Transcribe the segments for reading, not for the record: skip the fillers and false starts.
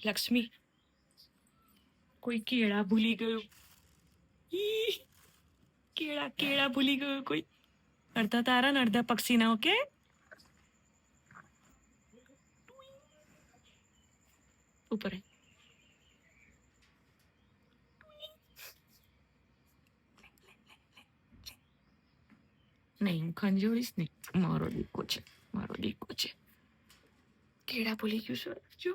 લક્ષ્મી, કોઈ કેળા ભૂલી ગયું. ઈ, કેળા ભૂલી ગયું કોઈ. અડધા તારા ને અડધા પક્ષીના. ઓકે, ઉપર આય. નહીં, હું ખંજોળીશ નહીં. મારો દીકો છે, મારો દીકો છે. કેળા ભૂલી ગયું સર. જો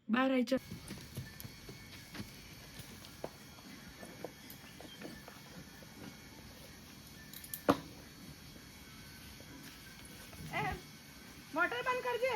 બહાર આવી જા. મોટર બંધ કરજે.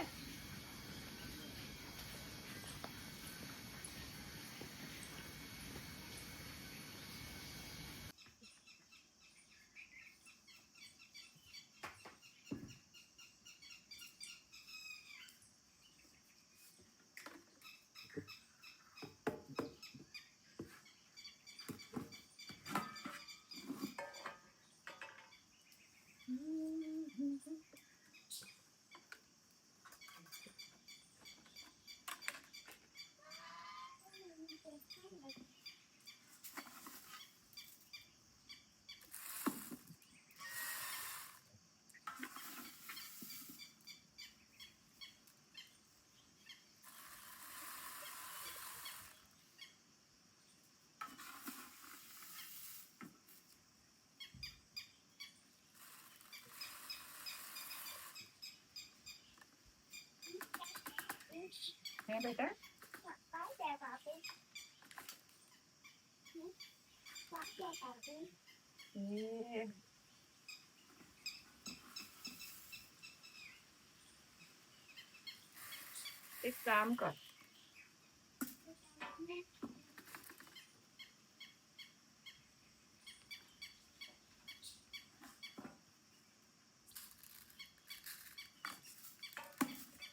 હે બેટા, એક કામ કર.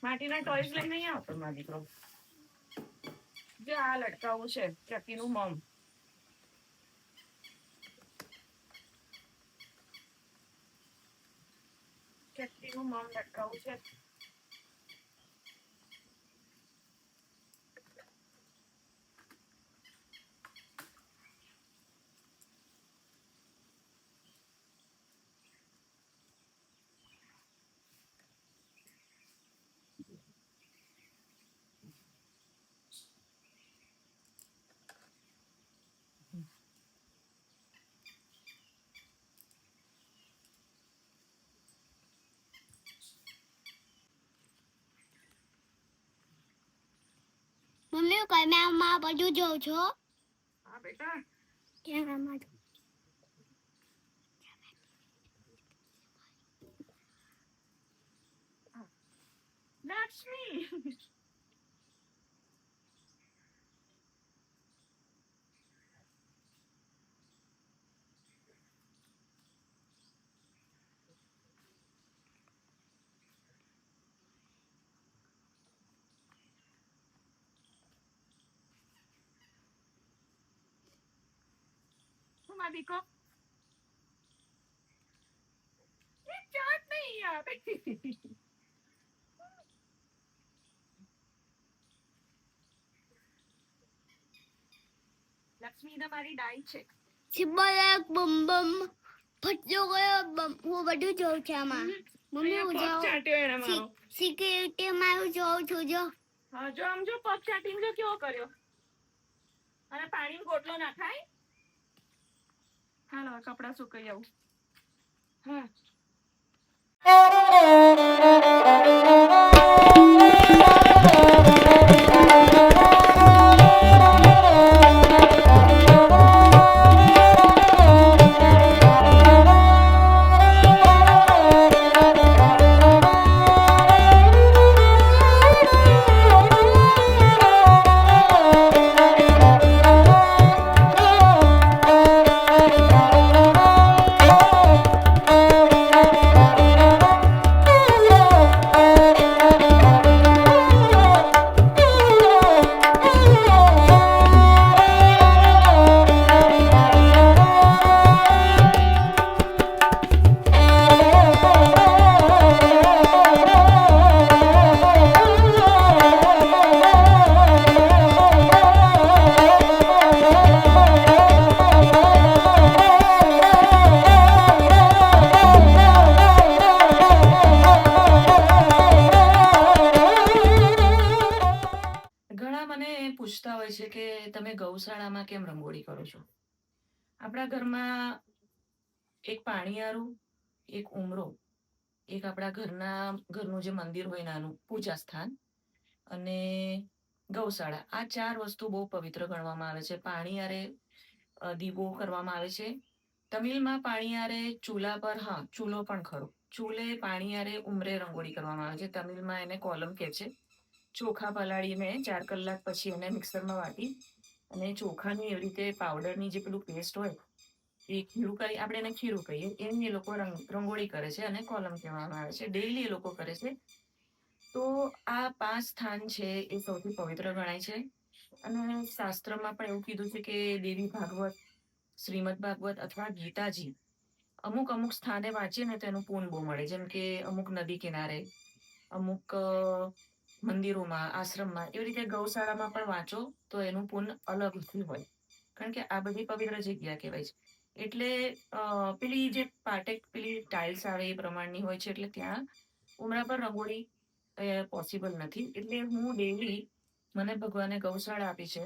માટીના ટોયસ લઈને નહીં આવતો મારો દીકરો. જે આ લટકાવું છે ચકીનું મમ. ચકીનું મમ લટકાવું છે. મમ્મી કેમેરામાં બધું જોઉં છો. હા બેટા, કેમેરામાં લક્ષ્મી. મારો દીકો, એ ચાટ નહીં યાર. લક્ષ્મી તમારી ડાઈ છે. સિમ્બલ એક બમ બમ ફટજો ગયો બમ. હું બધું જોઉં છું આમાં. મમ્મી હું પગ ચાટ્યો એને મારો. સિક્યુરિટીમાં હું જોઉં છું. જો હા, જો આમ જો પગ ચાટીને જો કેવો કર્યો. અને પાણીનો ગોટલો નાખાય. હાલો કપડા સુકાઈ આવું. હા, પૂછતા હોય છે કે તમે ગૌશાળામાં કેમ રંગોળી કરો છો? આપણા ઘરમાં એક પાણીયારું, એક ઉમરો, એક આપણા ઘરનું જે મંદિર હોય નાનું પૂજા સ્થાન અને ગૌશાળા, આ 4 વસ્તુ બહુ પવિત્ર ગણવામાં આવે છે. પાણીયારે દીવો કરવામાં આવે છે. તમિલમાં પાણીયારે ચૂલા પર, હા ચૂલો પણ ખરો, ચૂલે પાણીયારે ઉમરે રંગોળી કરવામાં આવે છે. તમિલમાં એને કોલમ કહે છે. ચોખા પલાળીને 4 કલાક પછી એને મિક્સરમાં વાટી અને ચોખાની એવી રીતે પાવડરની જે પેલું પેસ્ટ હોય એ ખીરું કરી, આપણે એને ખીરું કહીએ, એમ એ લોકો રંગોળી કરે છે અને કોલમ કહેવામાં આવે છે. ડેઈલી એ લોકો કરે છે. તો આ 5 સ્થાન છે એ સૌથી પવિત્ર ગણાય છે. અને શાસ્ત્રમાં પણ એવું કીધું છે કે દેવી ભાગવત, શ્રીમદ ભાગવત અથવા ગીતાજી અમુક સ્થાને વાંચીએ ને તો એનું પુણ્ય બહુ મળે. જેમ કે અમુક નદી કિનારે, અમુક મંદિરોમાં, આશ્રમમાં, એવી રીતે ગૌશાળામાં પણ વાંચો તો એનું પુણ્ય અલગથી હોય. કારણ કે આ બધી પવિત્ર જગ્યા કહેવાય છે. એટલે પેલી જે પેલી ટાઇલ્સ આવે એ પ્રમાણની હોય છે. એટલે ત્યાં ઉમરા પર રંગોળી પોસિબલ નથી. એટલે હું ડેઈલી, મને ભગવાને ગૌશાળા આપી છે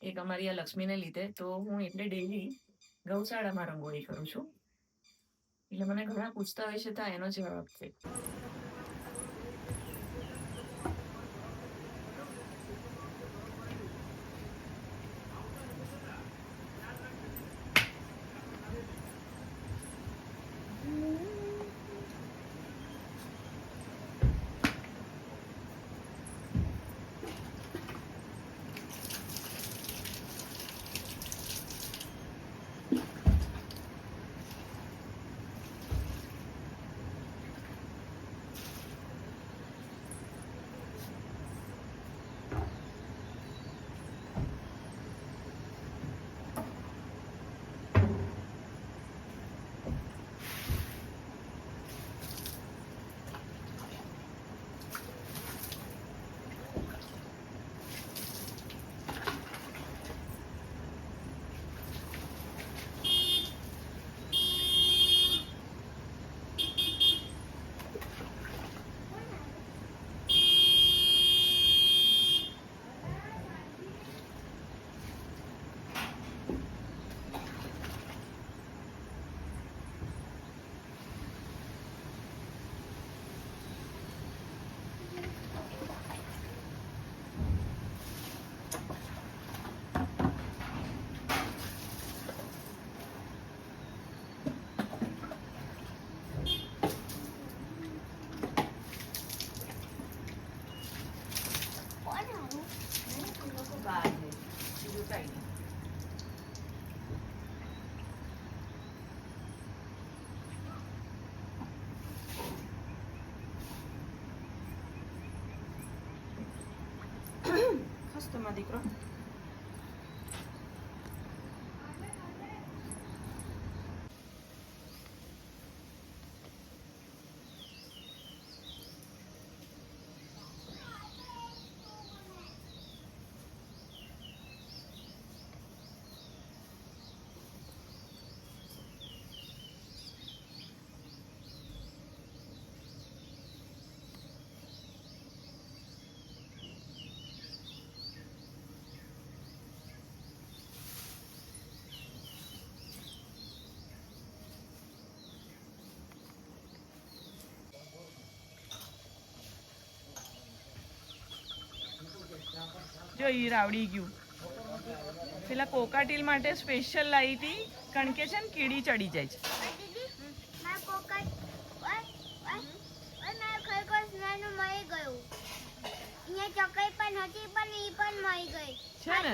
એક અમારી આ લક્ષ્મીને લીધે, તો હું એટલે ડેઈલી ગૌશાળામાં રંગોળી કરું છું. એટલે મને ઘણા પૂછતા હોય છે તો એનો જવાબ છે. ખસ્તમાં દીકરો. જો ઈ રાવડી ગયું. પેલા કોકાટીલ માટે સ્પેશિયલ લાવી હતી, કારણ કે છે ને કીડી ચડી જાય છે. છે ને